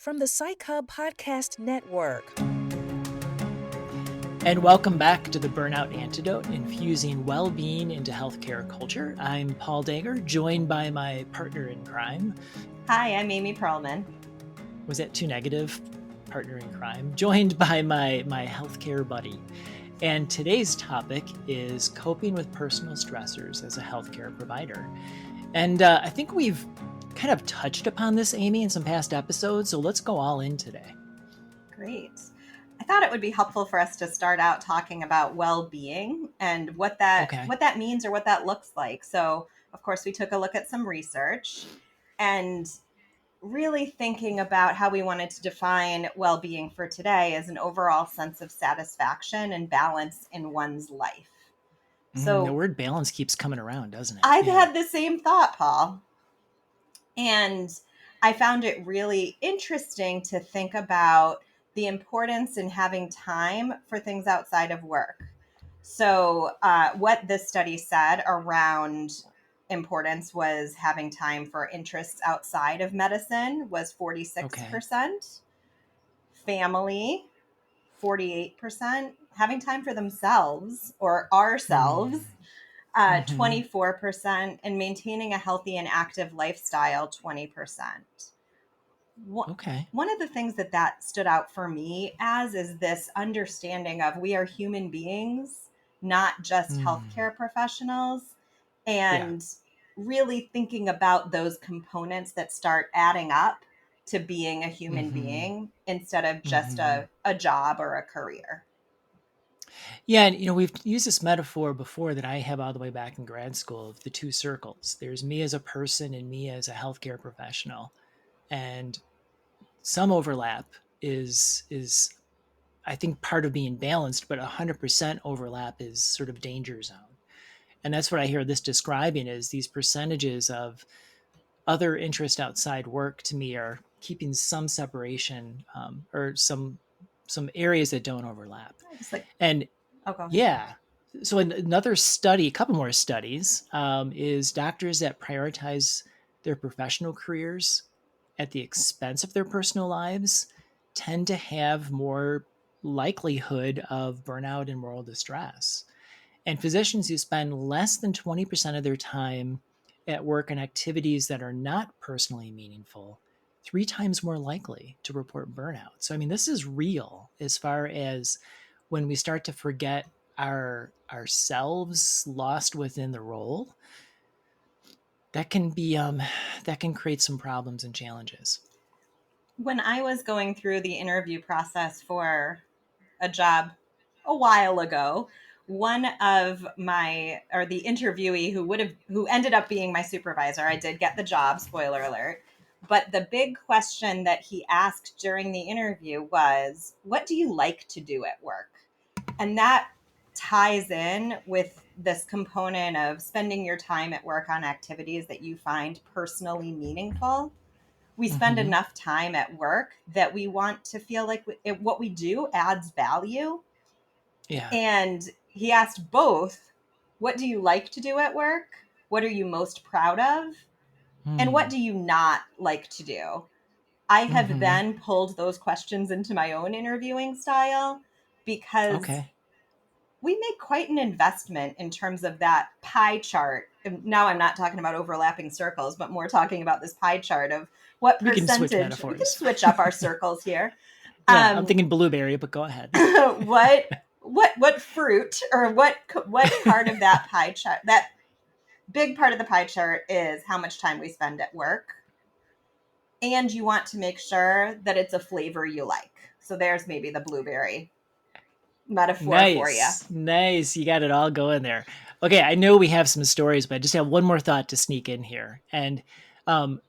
from the Psych Hub Podcast Network. And welcome back to the Burnout Antidote, infusing well-being into healthcare culture. I'm Paul Dager, joined by my partner in crime. Hi, I'm Amy Pearlman. Was that too negative? Partner in crime. Joined by my healthcare buddy. And today's topic is coping with personal stressors as a healthcare provider. And I think we've kind of touched upon this, Amy, in some past episodes, so let's go all in today. Great. I thought it would be helpful for us to start out talking about well-being and what that means or what that looks like. So, of course, we took a look at some research and really thinking about how we wanted to define well-being for today as an overall sense of satisfaction and balance in one's life. So the word balance keeps coming around, doesn't it? I've had the same thought, Paul. And I found it really interesting to think about the importance in having time for things outside of work. So what this study said around importance was having time for interests outside of medicine was 46%, family, 48%, having time for themselves or ourselves, 24%, and maintaining a healthy and active lifestyle, 20%. One of the things that stood out for me is this understanding of we are human beings, not just healthcare professionals, and really thinking about those components that start adding up to being a human being instead of just a job or a career. Yeah, and we've used this metaphor before that I have all the way back in grad school of the two circles. There's me as a person and me as a healthcare professional. And some overlap is I think part of being balanced, but 100% overlap is sort of danger zone. And that's what I hear this describing is these percentages of other interest outside work to me are keeping some separation or some areas that don't overlap. So another study, a couple more studies, is doctors that prioritize their professional careers at the expense of their personal lives tend to have more likelihood of burnout and moral distress. And physicians who spend less than 20% of their time at work on activities that are not personally meaningful, 3 times more likely to report burnout. So, I mean, this is real as far as when we start to forget ourselves lost within the role, that can be that can create some problems and challenges. When I was going through the interview process for a job a while ago, one of the interviewee who ended up being my supervisor, I did get the job, spoiler alert. But the big question that he asked during the interview was, what do you like to do at work? And that ties in with this component of spending your time at work on activities that you find personally meaningful. We spend enough time at work that we want to feel like what we do adds value. Yeah. And he asked both, what do you like to do at work? What are you most proud of? And what do you not like to do? I have then pulled those questions into my own interviewing style because we make quite an investment in terms of that pie chart. And now I'm not talking about overlapping circles, but more talking about this pie chart of what percentage. We can switch up our circles here. Yeah, I'm thinking blueberry, but go ahead. What fruit or what part of that pie chart, that big part of the pie chart, is how much time we spend at work. And you want to make sure that it's a flavor you like. So there's maybe the blueberry metaphor for you. Nice. You got it all going there. Okay, I know we have some stories, but I just have one more thought to sneak in here. And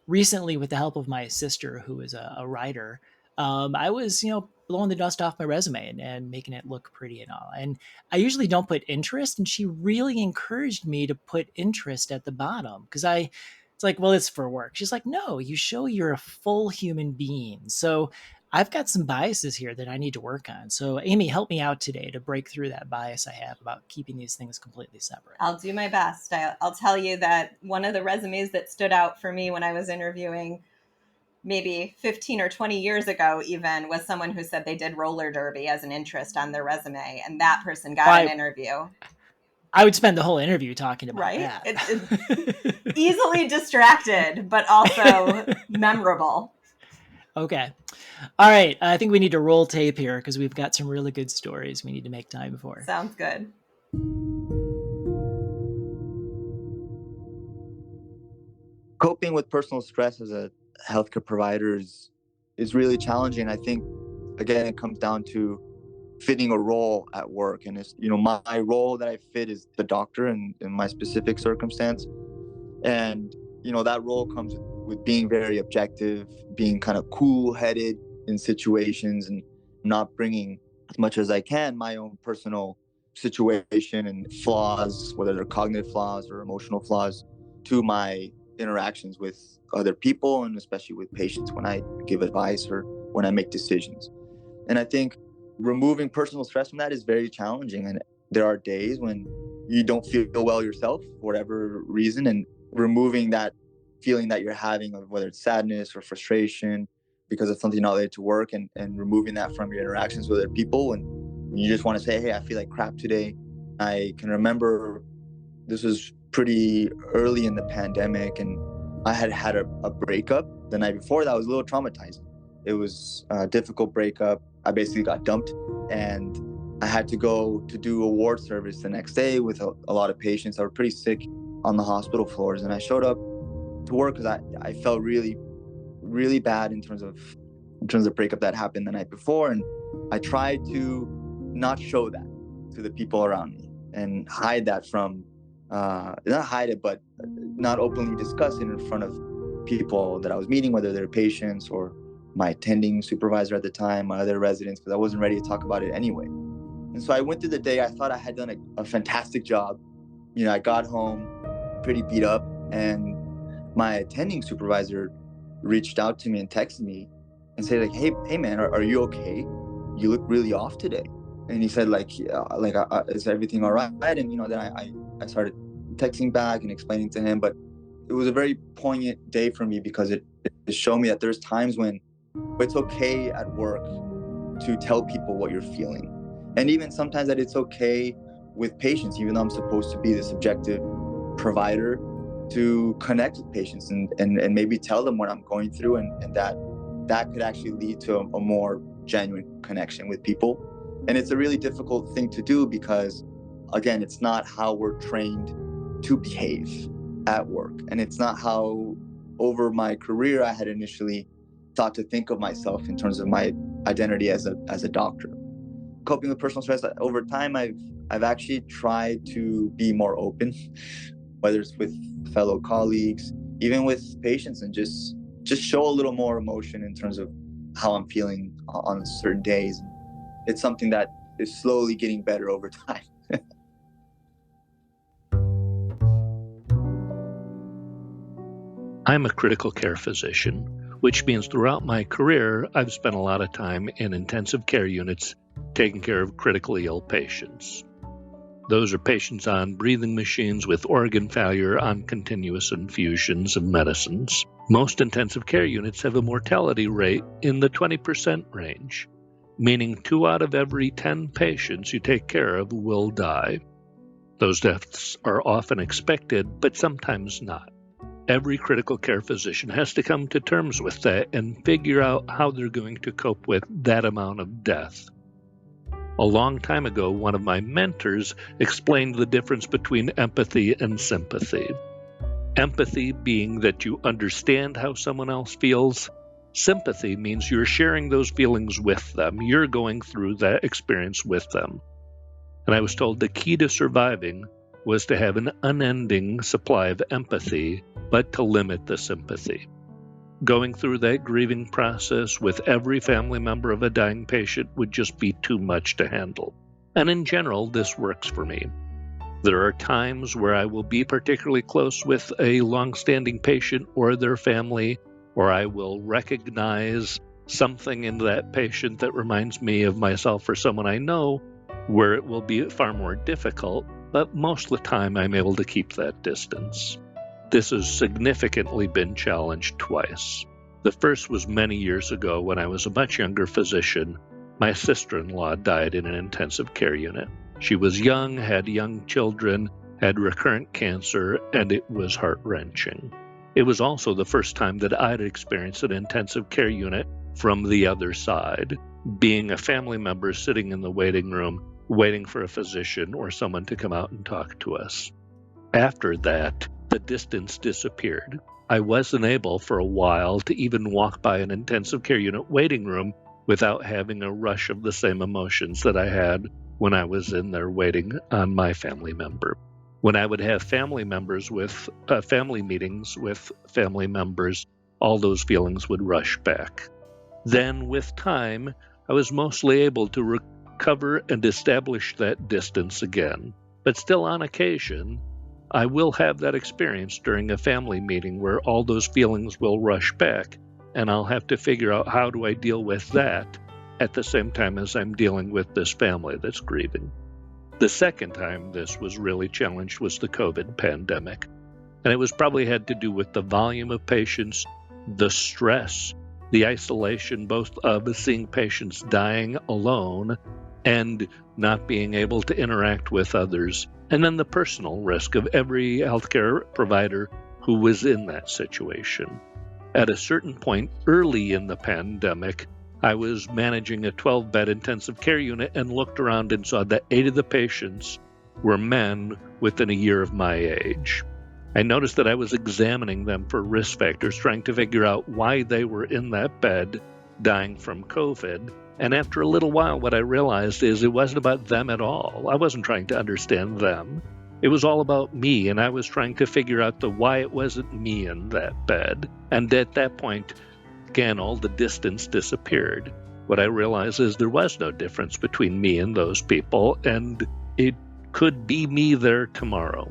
recently, with the help of my sister, who is a writer, I was, blowing the dust off my resume and making it look pretty and all. And I usually don't put interest, and she really encouraged me to put interest at the bottom because it's like, well, it's for work. She's like, no, you show you're a full human being. So I've got some biases here that I need to work on. So Amy, help me out today to break through that bias I have about keeping these things completely separate. I'll do my best. I'll tell you that one of the resumes that stood out for me when I was interviewing maybe 15 or 20 years ago even was someone who said they did roller derby as an interest on their resume, and that person got an interview. I would spend the whole interview talking about right? that. It's easily distracted, but also memorable. Okay. All right. I think we need to roll tape here because we've got some really good stories we need to make time for. Sounds good. Coping with personal stress as a healthcare provider is really challenging. I think, again, it comes down to fitting a role at work. And it's, my role that I fit is the doctor in my specific circumstance. And, that role comes with being very objective, being kind of cool-headed in situations and not bringing as much as I can my own personal situation and flaws, whether they're cognitive flaws or emotional flaws, to my interactions with other people and especially with patients when I give advice or when I make decisions. And I think removing personal stress from that is very challenging. And there are days when you don't feel well yourself for whatever reason, and removing that feeling that you're having of whether it's sadness or frustration because of something not related to work, and removing that from your interactions with other people. And you just want to say, hey, I feel like crap today. I can remember this was pretty early in the pandemic, and I had a breakup the night before that was a little traumatizing. It was a difficult breakup. I basically got dumped, and I had to go to do a ward service the next day with a lot of patients that were pretty sick on the hospital floors. And I showed up to work because I felt really, really bad in terms of breakup that happened the night before. And I tried to not show that to the people around me and hide that from, not hide it, but not openly discuss it in front of people that I was meeting, whether they're patients or my attending supervisor at the time, my other residents, because I wasn't ready to talk about it anyway. And so I went through the day. I thought I had done a fantastic job. I got home pretty beat up, and my attending supervisor reached out to me and texted me and said, like, hey man, are you okay? You look really off today. And he said, is everything all right? And, then I started texting back and explaining to him, but it was a very poignant day for me because it showed me that there's times when it's okay at work to tell people what you're feeling. And even sometimes that it's okay with patients, even though I'm supposed to be the subjective provider, to connect with patients and maybe tell them what I'm going through, and that could actually lead to a more genuine connection with people. And it's a really difficult thing to do because, again, it's not how we're trained to behave at work. And it's not how, over my career, I had initially thought to think of myself in terms of my identity as a doctor. Coping with personal stress, over time, I've actually tried to be more open, whether it's with fellow colleagues, even with patients, and just show a little more emotion in terms of how I'm feeling on certain days. It's something that is slowly getting better over time. I'm a critical care physician, which means throughout my career, I've spent a lot of time in intensive care units taking care of critically ill patients. Those are patients on breathing machines with organ failure, on continuous infusions of medicines. Most intensive care units have a mortality rate in the 20% range, meaning 2 out of every 10 patients you take care of will die. Those deaths are often expected, but sometimes not. Every critical care physician has to come to terms with that and figure out how they're going to cope with that amount of death. A long time ago, one of my mentors explained the difference between empathy and sympathy. Empathy being that you understand how someone else feels. Sympathy means you're sharing those feelings with them. You're going through that experience with them. And I was told the key to surviving was to have an unending supply of empathy, but to limit the sympathy. Going through that grieving process with every family member of a dying patient would just be too much to handle. And in general, this works for me. There are times where I will be particularly close with a long-standing patient or their family, or I will recognize something in that patient that reminds me of myself or someone I know, where it will be far more difficult, but most of the time I'm able to keep that distance. This has significantly been challenged twice. The first was many years ago when I was a much younger physician. My sister-in-law died in an intensive care unit. She was young, had young children, had recurrent cancer, and it was heart-wrenching. It was also the first time that I'd experienced an intensive care unit from the other side, being a family member sitting in the waiting room, waiting for a physician or someone to come out and talk to us. After that, the distance disappeared. I wasn't able for a while to even walk by an intensive care unit waiting room without having a rush of the same emotions that I had when I was in there waiting on my family member. When I would have family members with family meetings with family members, all those feelings would rush back. Then, with time, I was mostly able to recover and establish that distance again. But still, on occasion, I will have that experience during a family meeting where all those feelings will rush back, and I'll have to figure out how do I deal with that at the same time as I'm dealing with this family that's grieving. The second time this was really challenged was the COVID pandemic, and it was probably had to do with the volume of patients, the stress, the isolation, both of seeing patients dying alone and not being able to interact with others, and then the personal risk of every healthcare provider who was in that situation. At a certain point early in the pandemic, I was managing a 12-bed intensive care unit and looked around and saw that 8 of the patients were men within a year of my age. I noticed that I was examining them for risk factors, trying to figure out why they were in that bed dying from COVID. And after a little while, what I realized is it wasn't about them at all. I wasn't trying to understand them. It was all about me, and I was trying to figure out why it wasn't me in that bed. And at that point, again, all the distance disappeared. What I realized is there was no difference between me and those people, and it could be me there tomorrow.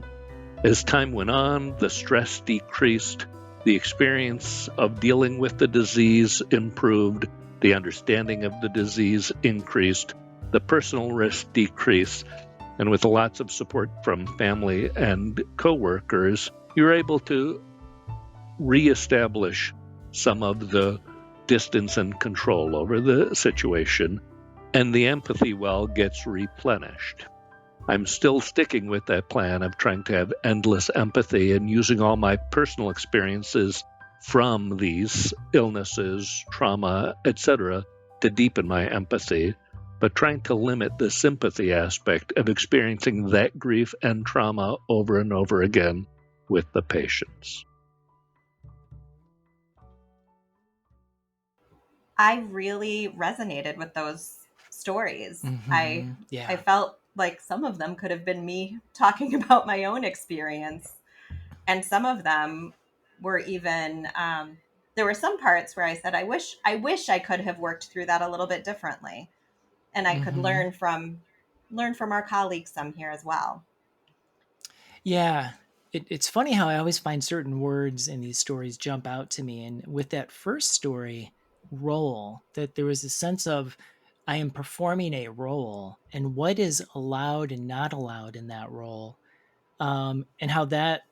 As time went on, the stress decreased, the experience of dealing with the disease improved, the understanding of the disease increased, the personal risk decreased, and with lots of support from family and coworkers, you're able to reestablish some of the distance and control over the situation, and the empathy well gets replenished. I'm still sticking with that plan of trying to have endless empathy and using all my personal experiences from these illnesses, trauma, etc., to deepen my empathy, but trying to limit the sympathy aspect of experiencing that grief and trauma over and over again with the patients. I really resonated with those stories. Mm-hmm. Yeah. I felt like some of them could have been me talking about my own experience, and some of them were even there were some parts where I said, I wish I could have worked through that a little bit differently, and I could Mm-hmm. learn from our colleagues some here as well. Yeah. It's funny how I always find certain words in these stories jump out to me. And with that first story, role, that there was a sense of I am performing a role and what is allowed and not allowed in that role. And how that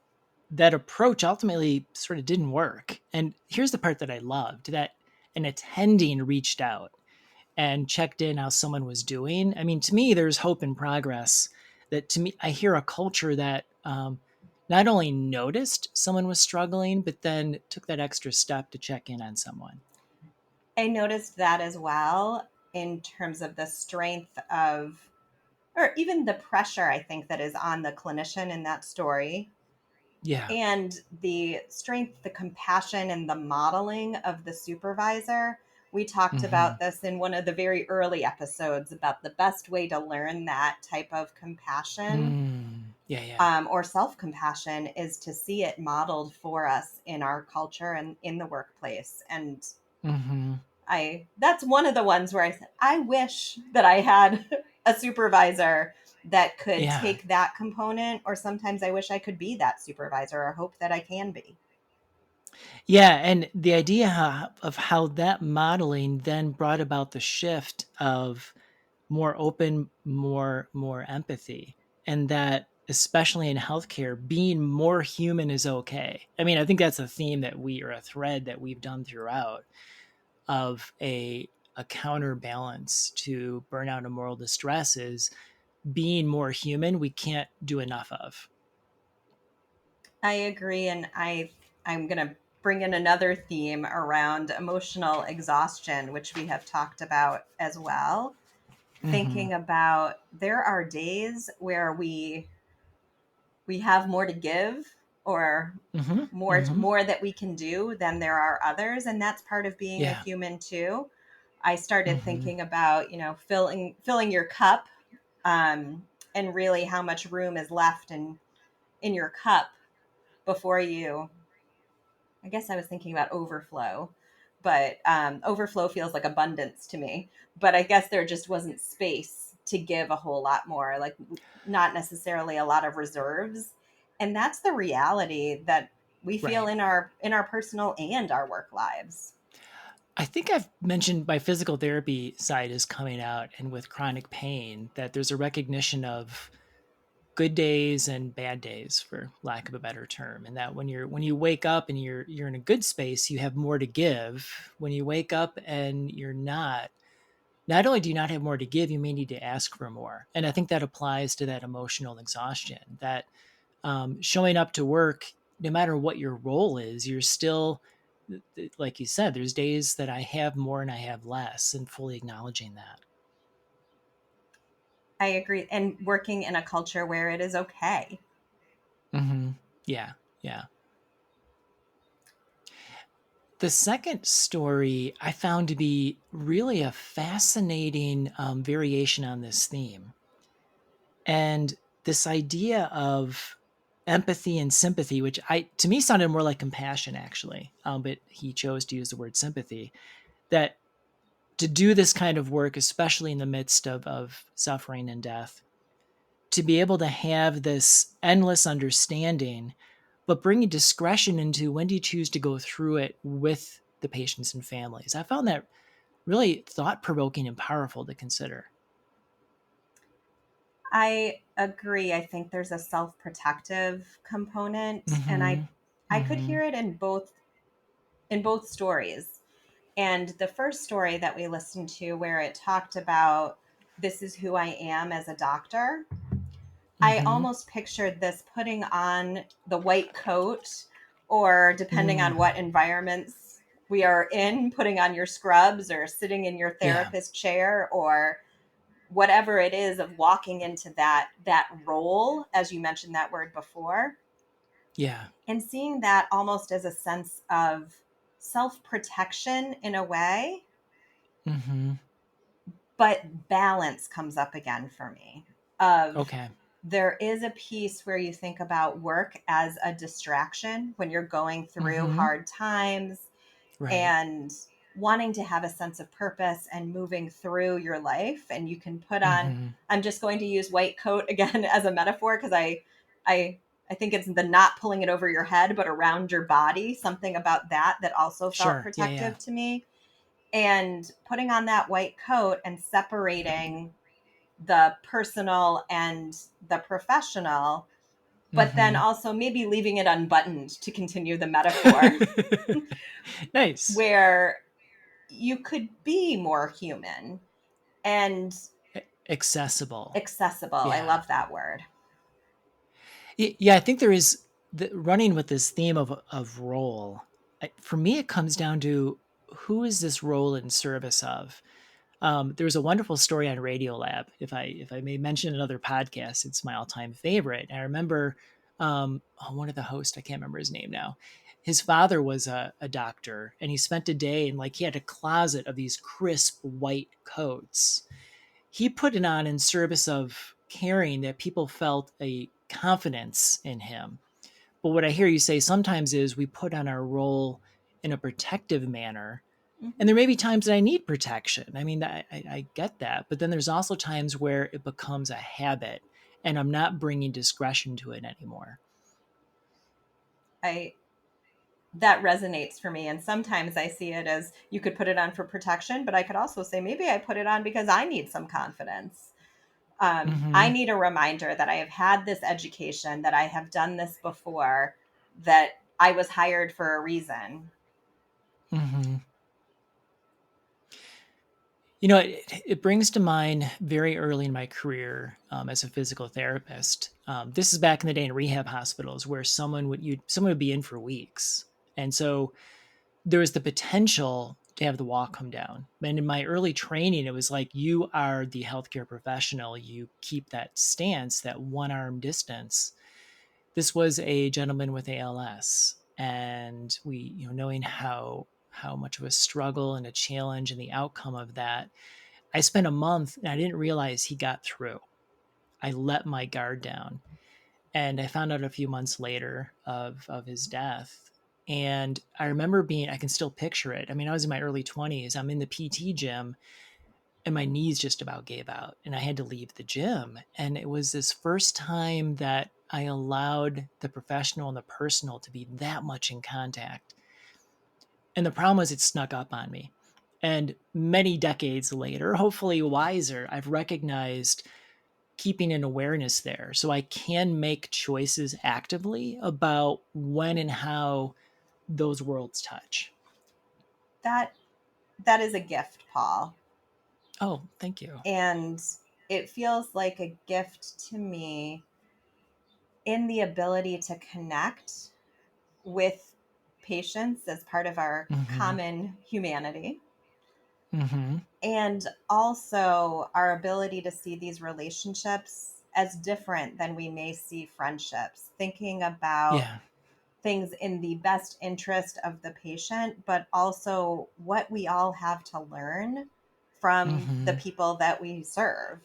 approach ultimately sort of didn't work. And here's the part that I loved, that an attending reached out and checked in how someone was doing. I mean, to me, there's hope and progress. That to me, I hear a culture that not only noticed someone was struggling, but then took that extra step to check in on someone. I noticed that as well, in terms of the strength of, or even the pressure, I think, that is on the clinician in that story, Yeah. and the strength, the compassion, and the modeling of the supervisor. We talked Mm-hmm. about this in one of the very early episodes about the best way to learn that type of compassion, Yeah. Yeah. or self compassion, is to see it modeled for us in our culture and in the workplace. And Mm-hmm. that's one of the ones where I said, I wish that I had a supervisor that could Yeah. take that component, or sometimes I wish I could be that supervisor, or hope that I can be. Yeah, and the idea of how that modeling then brought about the shift of more open, more empathy, and that especially in healthcare, being more human is okay. I mean, I think that's a theme or a thread that we've done throughout of a counterbalance to burnout and moral distress is being more human. We can't do enough of. I agree. And I'm going to bring in another theme around emotional exhaustion, which we have talked about as well. Mm-hmm. Thinking about there are days where we have more to give or Mm-hmm. Mm-hmm. more that we can do than there are others, and that's part of being a Yeah. human too. I started Mm-hmm. thinking about, filling your cup, and really how much room is left in your cup before you. I guess I was thinking about overflow, but overflow feels like abundance to me. But I guess there just wasn't space to give a whole lot more, like not necessarily a lot of reserves. And that's the reality that we feel Right. in our personal and our work lives. I think I've mentioned my physical therapy side is coming out, and with chronic pain, that there's a recognition of good days and bad days, for lack of a better term, and that when you wake up and you're in a good space, you have more to give. When you wake up and you're not only do you not have more to give, you may need to ask for more. And I think that applies to that emotional exhaustion, that showing up to work, no matter what your role is, you're still, like you said, there's days that I have more and I have less, and fully acknowledging that. I agree. And working in a culture where it is okay. Mm-hmm. Yeah. Yeah. The second story I found to be really a fascinating variation on this theme. And this idea of empathy and sympathy, which to me sounded more like compassion, actually, but he chose to use the word sympathy, that to do this kind of work, especially in the midst of suffering and death, to be able to have this endless understanding, but bringing discretion into when do you choose to go through it with the patients and families. I found that really thought provoking and powerful to consider. I agree. I think there's a self-protective component, and Mm-hmm. I could Mm-hmm. hear it in both stories. And the first story that we listened to, where it talked about this is who I am as a doctor, I Mm-hmm. almost pictured this putting on the white coat, or depending on Mm. what environments we are in, putting on your scrubs or sitting in your Yeah. therapist chair, or whatever it is, of walking into that role, as you mentioned that word before, Yeah. and seeing that almost as a sense of self-protection in a way. Mm-hmm. But balance comes up again for me, of Okay. there is a piece where you think about work as a distraction when you're going through Mm-hmm. hard times Right. and wanting to have a sense of purpose and moving through your life. And you can put on, Mm-hmm. I'm just going to use white coat again as a metaphor, because I I think it's the not pulling it over your head but around your body, something about that also felt Sure. Yeah. Yeah. protective to me. And putting on that white coat and separating the personal and the professional, but then Mm-hmm. also maybe leaving it unbuttoned, to continue the metaphor, Nice. where you could be more human and Accessible. accessible. I Yeah. love that word. Yeah. I think there is running with this theme of role. For me, it comes down to who is this role in service of. There was a wonderful story on Radiolab. If I may mention another podcast, it's my all time favorite. And I remember one of the hosts, I can't remember his name now. His father was a doctor, and he spent a day and he had a closet of these crisp white coats. He put it on in service of caring that people felt a confidence in him. But what I hear you say sometimes is we put on our role in a protective manner, and Mhm. there may be times that I need protection. I mean, I get that. But then there's also times where it becomes a habit and I'm not bringing discretion to it anymore. I That resonates for me, and sometimes I see it as you could put it on for protection, but I could also say maybe I put it on because I need some confidence. I need a reminder that I have had this education, that I have done this before, that I was hired for a reason. You know, it brings to mind very early in my career as a physical therapist. This is back in the day in rehab hospitals where someone would be in for weeks, and so there was the potential to have the wall come down. And in my early training, it was like, you are the healthcare professional. You keep that stance, that one arm distance. This was a gentleman with ALS, and knowing how much of a struggle and a challenge and the outcome of that, I spent a month and I didn't realize he got through. I let my guard down, and I found out a few months later of his death. And I remember I can still picture it. I mean, I was in my early 20s. I'm in the PT gym and my knees just about gave out and I had to leave the gym. And it was this first time that I allowed the professional and the personal to be that much in contact. And the problem was it snuck up on me. And many decades later, hopefully wiser, I've recognized keeping an awareness there so I can make choices actively about when and how those worlds touch. That is a gift, Paul. Oh, thank you. And it feels like a gift to me in the ability to connect with patients as part of our common humanity. And also our ability to see these relationships as different than we may see friendships, thinking about things in the best interest of the patient, but also what we all have to learn from the people that we serve.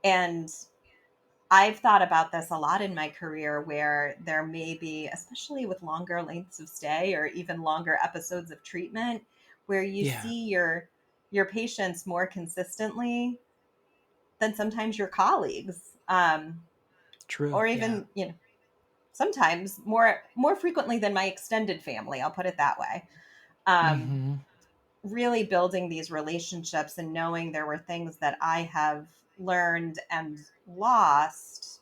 And I've thought about this a lot in my career, where there may be, especially with longer lengths of stay or even longer episodes of treatment, where you see your patients more consistently than sometimes your colleagues, True. or even sometimes more frequently than my extended family. I'll put it that way. Really building these relationships and knowing there were things that I have learned and lost,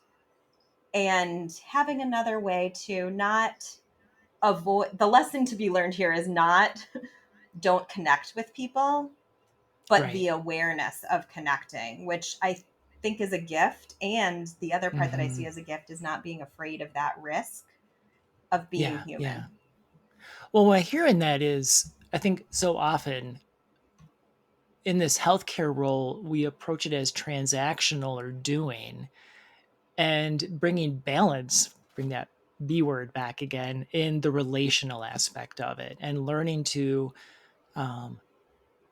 and having another way to not avoid. The lesson to be learned here is not don't connect with people, but the awareness of connecting, which I think is a gift. And the other part that I see as a gift is not being afraid of that risk of being human. Well, what I hear in that is, I think so often in this healthcare role, we approach it as transactional or doing, and bringing balance, bring that B word back again, in the relational aspect of it, and learning to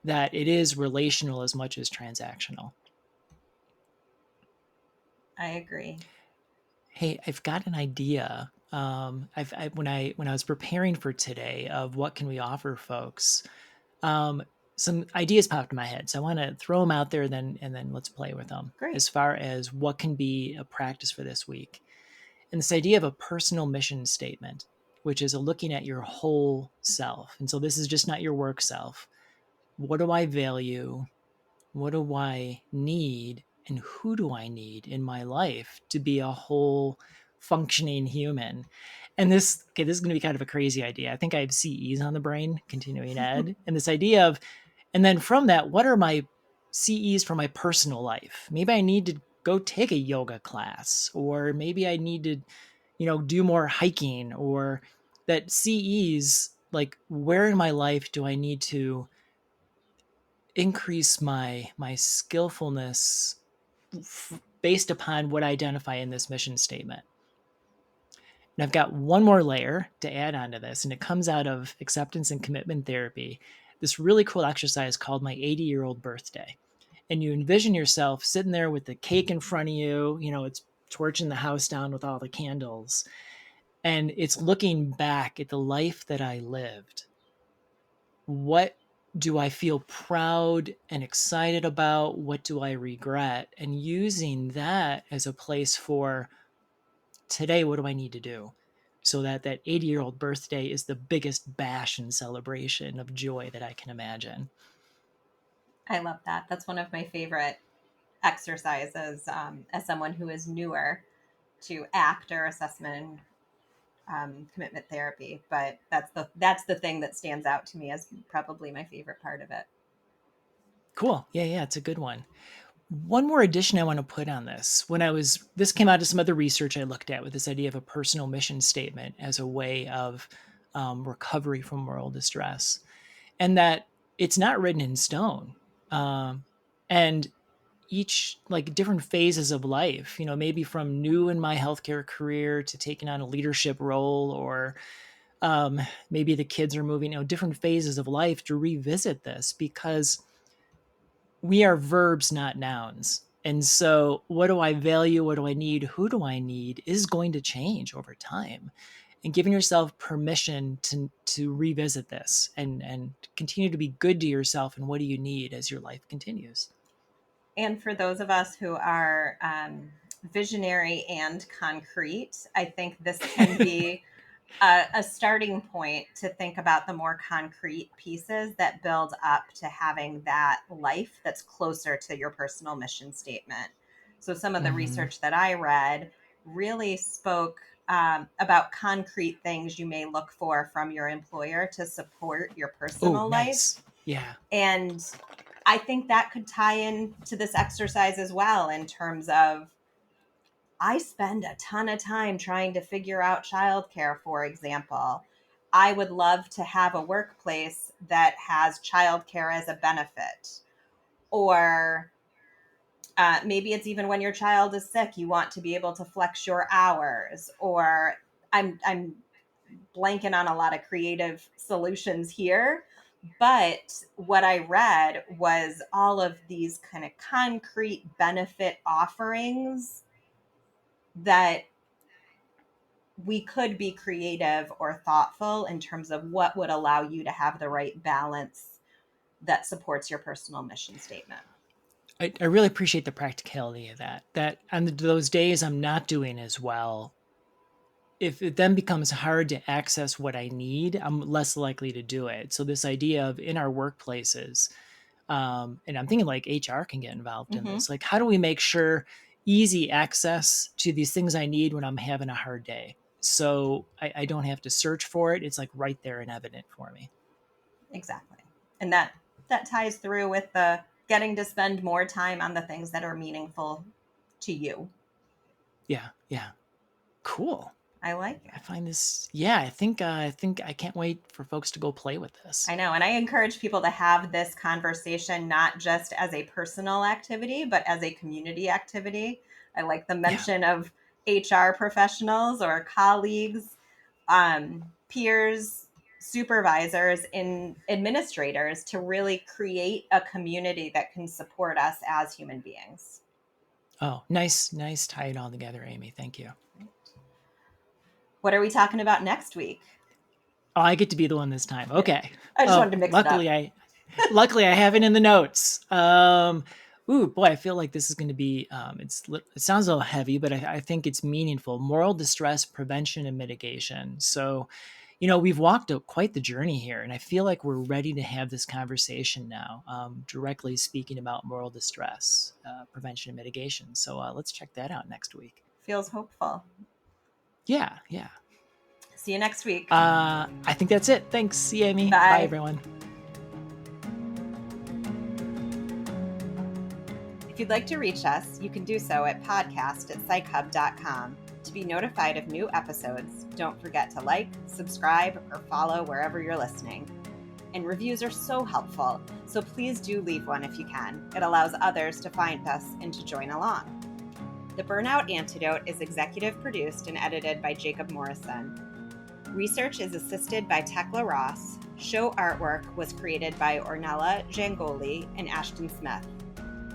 that it is relational as much as transactional. I agree. Hey, I've got an idea. When I was preparing for today of what can we offer folks, some ideas popped in my head. So I want to throw them out there, and then let's play with them. Great. As far as what can be a practice for this week. And this idea of a personal mission statement, which is a looking at your whole self. And so this is just not your work self. What do I value? What do I need? And who do I need in my life to be a whole functioning human? And this is going to be kind of a crazy idea. I think I have CEs on the brain, continuing ed. And this idea of, and then from that, what are my CEs for my personal life? Maybe I need to go take a yoga class, or maybe I need to, do more hiking, or that CEs, like, where in my life do I need to increase my skillfulness based upon what I identify in this mission statement. And I've got one more layer to add onto this, and it comes out of acceptance and commitment therapy, this really cool exercise called my 80-year-old birthday. And you envision yourself sitting there with the cake in front of you, it's torching the house down with all the candles, and it's looking back at the life that I lived. What do I feel proud and excited about? What do I regret? And using that as a place for today, what do I need to do? So that 80-year-old birthday is the biggest bash and celebration of joy that I can imagine. I love that. That's one of my favorite exercises as someone who is newer to ACT or assessment commitment therapy, but that's the thing that stands out to me as probably my favorite part of it. Cool. Yeah, it's a good one. One more addition I want to put on this. This came out of some other research I looked at with this idea of a personal mission statement as a way of recovery from moral distress, and that it's not written in stone. And each like different phases of life, maybe from new in my healthcare career to taking on a leadership role, or maybe the kids are moving, different phases of life, to revisit this, because we are verbs, not nouns. And so what do I value? What do I need? Who do I need is going to change over time. And giving yourself permission to revisit this and continue to be good to yourself, and what do you need as your life continues. And for those of us who are visionary and concrete, I think this can be a starting point to think about the more concrete pieces that build up to having that life that's closer to your personal mission statement. So some of the research that I read really spoke about concrete things you may look for from your employer to support your personal Nice. life. Yeah. And I think that could tie into this exercise as well, in terms of, I spend a ton of time trying to figure out childcare, for example. I would love to have a workplace that has childcare as a benefit. Or maybe it's even when your child is sick, you want to be able to flex your hours. Or I'm blanking on a lot of creative solutions here. But what I read was all of these kind of concrete benefit offerings that we could be creative or thoughtful in terms of what would allow you to have the right balance that supports your personal mission statement. I really appreciate the practicality of that on those days I'm not doing as well, if it then becomes hard to access what I need, I'm less likely to do it. So this idea of, in our workplaces, and I'm thinking like HR can get involved in this. Like, how do we make sure easy access to these things I need when I'm having a hard day? So I don't have to search for it. It's like right there and evident for me. Exactly. And that ties through with the getting to spend more time on the things that are meaningful to you. Yeah. Cool. I like it. I find this, I think I can't wait for folks to go play with this. I know. And I encourage people to have this conversation, not just as a personal activity, but as a community activity. I like the mention of HR professionals or colleagues, peers, supervisors, and administrators, to really create a community that can support us as human beings. Oh, nice tie it all together, Amy. Thank you. What are we talking about next week? Oh, I get to be the one this time. Okay. I just wanted to mix it up. Luckily, I have it in the notes. Ooh, boy, I feel like this is going to be, it sounds a little heavy, but I think it's meaningful. Moral distress prevention and mitigation. So, we've walked quite the journey here, and I feel like we're ready to have this conversation now, directly speaking about moral distress, prevention and mitigation. So let's check that out next week. Feels hopeful. Yeah. See you next week. I think that's it. Thanks. See you, Amy. Bye. Bye, everyone. If you'd like to reach us, you can do so at podcast@psychhub.com. To be notified of new episodes, don't forget to like, subscribe, or follow wherever you're listening. And reviews are so helpful, so please do leave one if you can. It allows others to find us and to join along. The Burnout Antidote is executive produced and edited by Jacob Morrison. Research is assisted by Tekla Ross. Show artwork was created by Ornella Jangoli and Ashton Smith.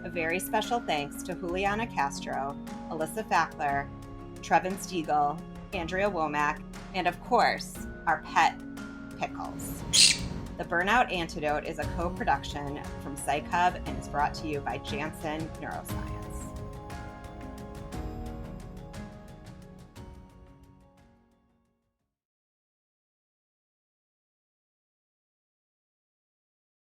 A very special thanks to Juliana Castro, Alyssa Fackler, Trevin Stiegel, Andrea Womack, and of course, our pet, Pickles. The Burnout Antidote is a co-production from Psych Hub and is brought to you by Janssen Neuroscience.